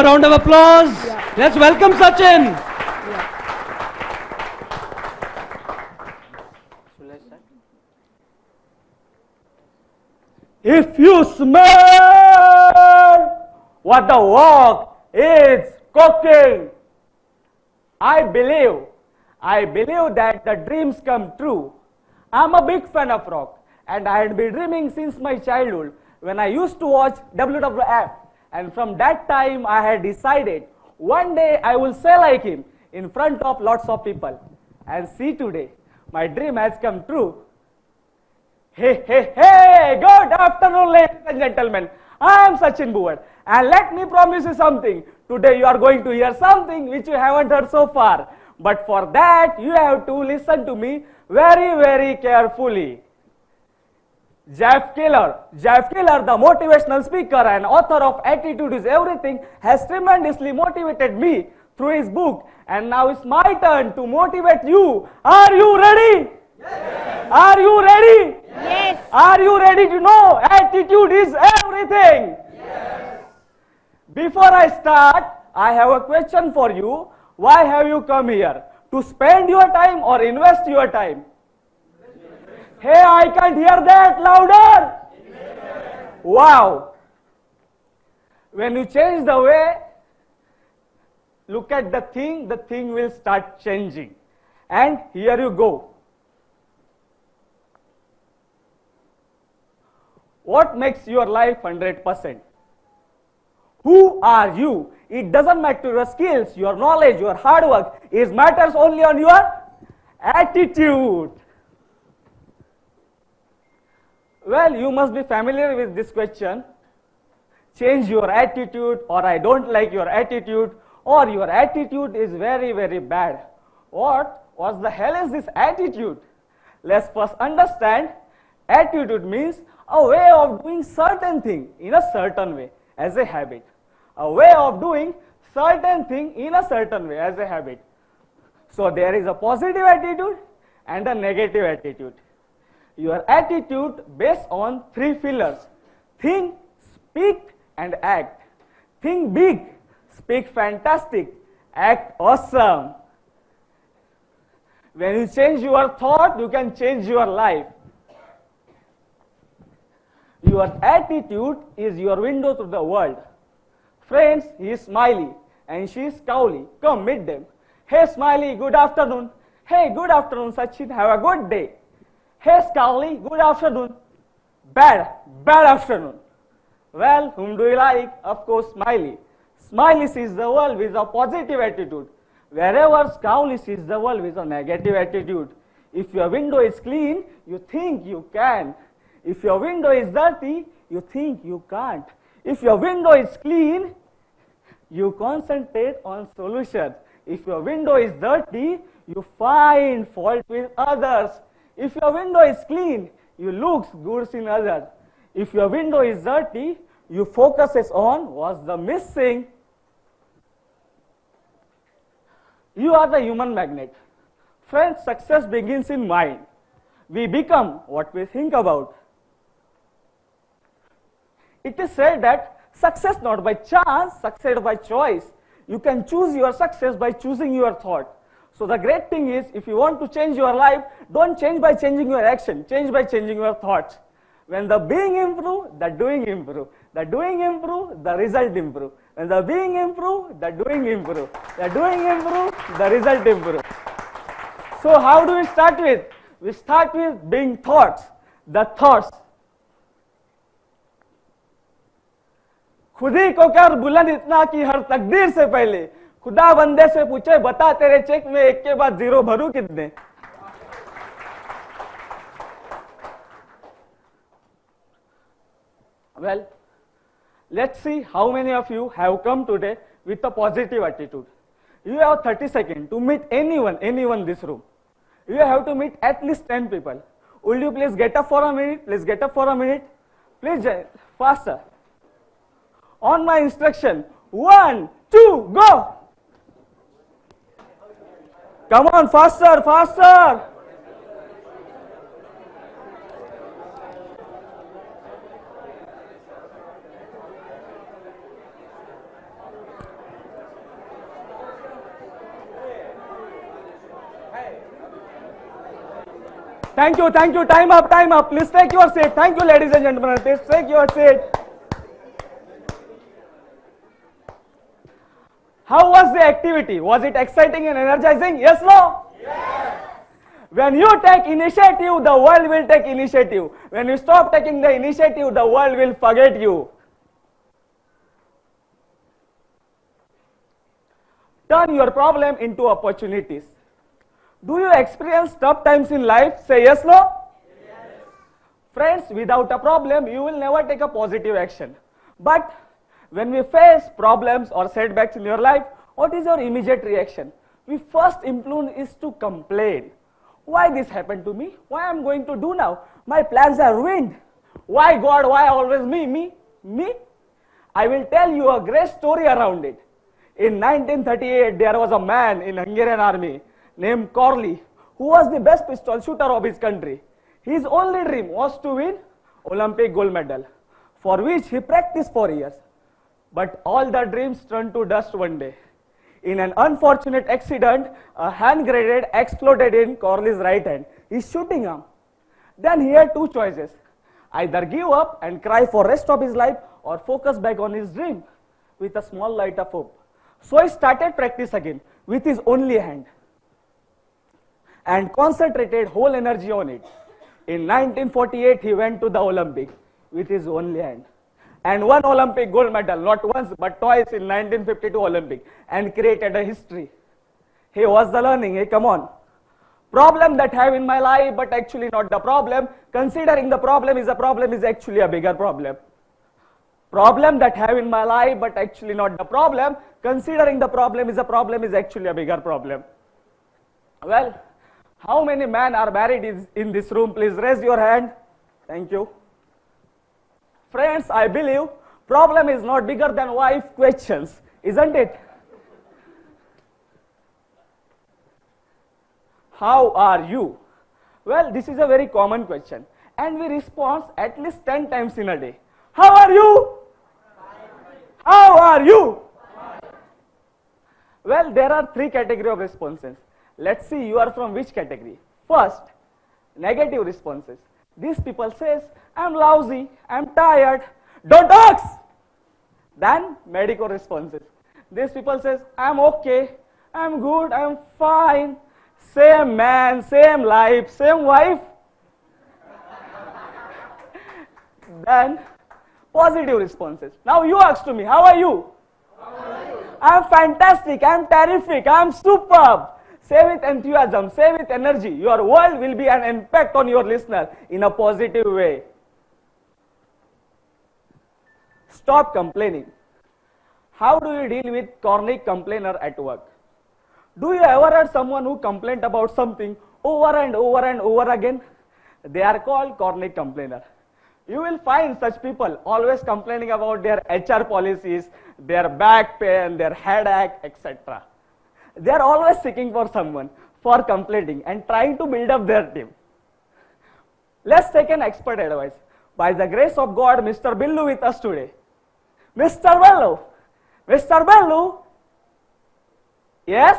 a round of applause. Yeah. Let's welcome Sachin. If you smell what the work is cooking, I believe that the dreams come true. I'm a big fan of rock, and I had been dreaming since my childhood when I used to watch WWF. And from that time, I had decided one day I will say like him in front of lots of people. And see today, my dream has come true. Hey, hey, hey! Good afternoon, ladies and gentlemen. I am Sachin Bhuvad, and let me promise you something. Today you are going to hear something which you haven't heard so far. But for that, you have to listen to me very, very carefully. Jeff Keller, the motivational speaker and author of Attitude is Everything, has tremendously motivated me through his book. And now it's my turn to motivate you. Are you ready? Yes. Are you ready? Yes. Are you ready to know attitude is everything? Yes. Before I start, I have a question for you. Why have you come here? To spend your time or invest your time? Hey, I can't hear that louder. Wow. When you change the way, look at the thing will start changing. And here you go. What makes your life 100%? Who are you? It doesn't matter your skills, your knowledge, your hard work. It matters only on your attitude. Well, you must be familiar with this question. Change your attitude, or I don't like your attitude, or your attitude is very, very bad. What the hell is this attitude? Let's first understand. Attitude means a way of doing certain thing in a certain way as a habit. A way of doing certain thing in a certain way as a habit. So there is a positive attitude and a negative attitude. Your attitude based on 3 pillars: think, speak, and act. Think big, speak fantastic, act awesome. When you change your thought, you can change your life. Your attitude is your window to the world. Friends, he is Smiley and she is Cowley. Come meet them. Hey Smiley, good afternoon. Hey, good afternoon Sachin, have a good day. Hey Cowley, good afternoon. Bad afternoon. Well, whom do you like? Of course, Smiley. Smiley sees the world with a positive attitude, wherever Cowley sees the world with a negative attitude. If your window is clean, you think you can. If your window is dirty, you think you can't. If your window is clean, you concentrate on solutions. If your window is dirty, you find fault with others. If your window is clean, you look good in others. If your window is dirty, you focus on what's the missing. You are the human magnet. Friends, success begins in mind. We become what we think about. It is said that success not by chance, success by choice. You can choose your success by choosing your thought. So the great thing is, if you want to change your life, don't change by changing your action, change by changing your thoughts. When the being improve, the doing improve. The doing improve, the result improve. When the being improve, the doing improve. The doing improve, the result improve. So how do we start with? We start with being thoughts. The thoughts. खुद ही को कर बुलंद इतना कि हर तकदीर से पहले खुदा बंदे से पूछे, बता तेरे चेक में एक के बाद 0 भरूं कितने. Well, let's see how many of you have come today with a positive attitude. You have 30 seconds to meet anyone in this room. You have to meet at least 10 people. Will you please get up for a minute? Please get up for a minute. Please, faster. On my instruction, 1, 2, go! Come on, faster, faster! Thank you, thank you. Time up, time up. Please take your seat. Thank you, ladies and gentlemen. Please take your seat. How was the activity? Was it exciting and energizing? Yes, no? Yes. When you take initiative, the world will take initiative. When you stop taking the initiative, the world will forget you. Turn your problem into opportunities. Do you experience tough times in life? Say yes, no? Yes. Friends, without a problem, you will never take a positive action. But when we face problems or setbacks in your life, what is your immediate reaction? We first impulse is to complain. Why this happened to me? Why I'm going to do now? My plans are ruined. Why God? Why always me? I will tell you a great story around it. In 1938, there was a man in Hungarian army named Corley, who was the best pistol shooter of his country. His only dream was to win Olympic gold medal, for which he practiced for years. But all the dreams turned to dust one day. In an unfortunate accident, a hand grenade exploded in Corley's right hand, his shooting arm. Then he had two choices: either give up and cry for rest of his life, or focus back on his dream with a small light of hope. So he started practice again with his only hand and concentrated whole energy on it. In 1948, he went to the Olympic with his only hand and won Olympic gold medal, not once but twice in 1952 Olympic, and created a history. Hey, what's the learning? Hey, come on. Problem that I have in my life, but actually not the problem. Considering the problem is a problem is actually a bigger problem. Problem that I have in my life, but actually not the problem. Considering the problem is a problem is actually a bigger problem. Well, how many men are married in this room? Please raise your hand. Thank you. Friends, I believe problem is not bigger than wife questions, isn't it? How are you? Well, this is a very common question, and we respond at least 10 times in a day. How are you? How are you? Well, there are three categories of responses. Let's see you are from which category. First, negative responses. These people says, I'm lousy, I'm tired, don't ask. Then medical responses. These people says, I'm okay, I'm good, I'm fine. Same man, same life, same wife. Then positive responses. Now you ask to me, how are you? How are you? I'm fantastic, I'm terrific, I'm superb. Say with enthusiasm, say with energy. Your world will be an impact on your listener in a positive way. Stop complaining. How do you deal with chronic complainer at work? Do you ever heard someone who complained about something over and over and over again? They are called chronic complainer. You will find such people always complaining about their HR policies, their back pain, their headache, etc. They are always seeking for someone for complaining and trying to build up their team. Let's take an expert advice. By the grace of God, Mr. Billu with us today. Mr. Billu, Mr. Billu, yes?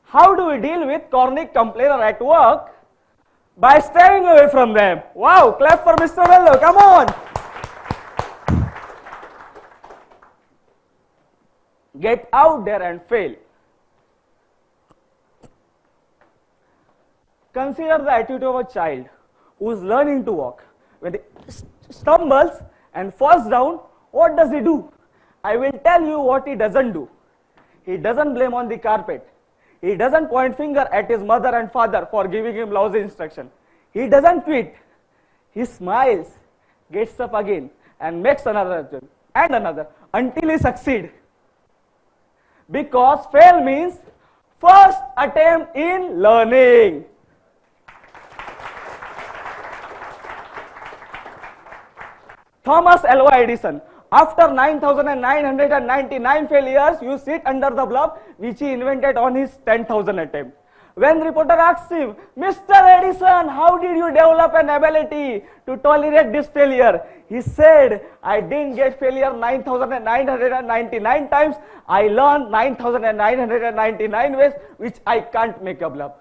How do we deal with chronic complainer at work? By staying away from them. Wow, clap for Mr. Billu, come on. Get out there and fail. Consider the attitude of a child who is learning to walk. When he stumbles and falls down, what does he do? I will tell you what he doesn't do. He doesn't blame on the carpet. He doesn't point finger at his mother and father for giving him lousy instruction. He doesn't quit. He smiles, gets up again, and makes another attempt and another until he succeeds. Because fail means first attempt in learning. Thomas Alva Edison, after 9,999 failures, you sit under the bulb which he invented on his 10,000th attempt. When reporter asked him, Mr. Edison, how did you develop an ability to tolerate this failure? He said, I didn't get failure 9,999 times. I learned 9,999 ways which I can't make a bulb.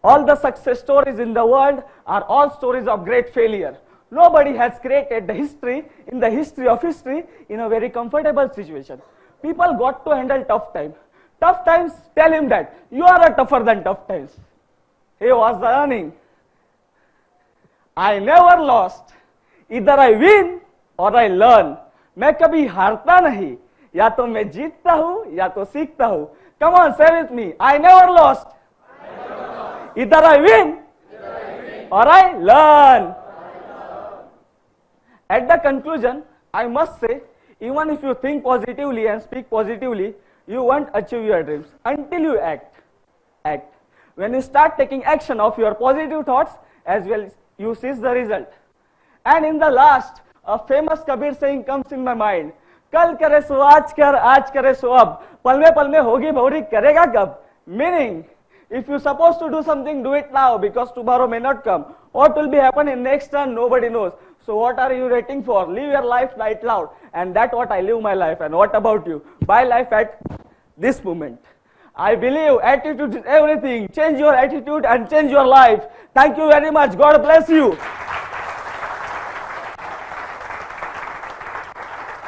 All the success stories in the world are all stories of great failure. Nobody has created the history in the history of history in a very comfortable situation. People got to handle tough times. Tough times, tell him that you are a tougher than tough times. He was learning. I never lost. Either I win or I learn. मैं कभी हारता नहीं, या तो मैं जीतता हूं या तो सीखता हूं. Come on, say with me. I never lost. Either I win or I learn. At the conclusion, I must say, even if you think positively and speak positively, you won't achieve your dreams until you act. Act. When you start taking action of your positive thoughts, as well you see the result. And in the last, a famous Kabir saying comes in my mind. कल करे सो आज करे सो अब, पल में होगी भौरी करेगा कब? Meaning, if you supposed to do something, do it now, because tomorrow may not come. What will be happen in next turn, nobody knows. So what are you waiting for? Live your life right loud. And that's what I live my life. And what about you? Buy life at this moment. I believe attitude is everything. Change your attitude and change your life. Thank you very much. God bless you.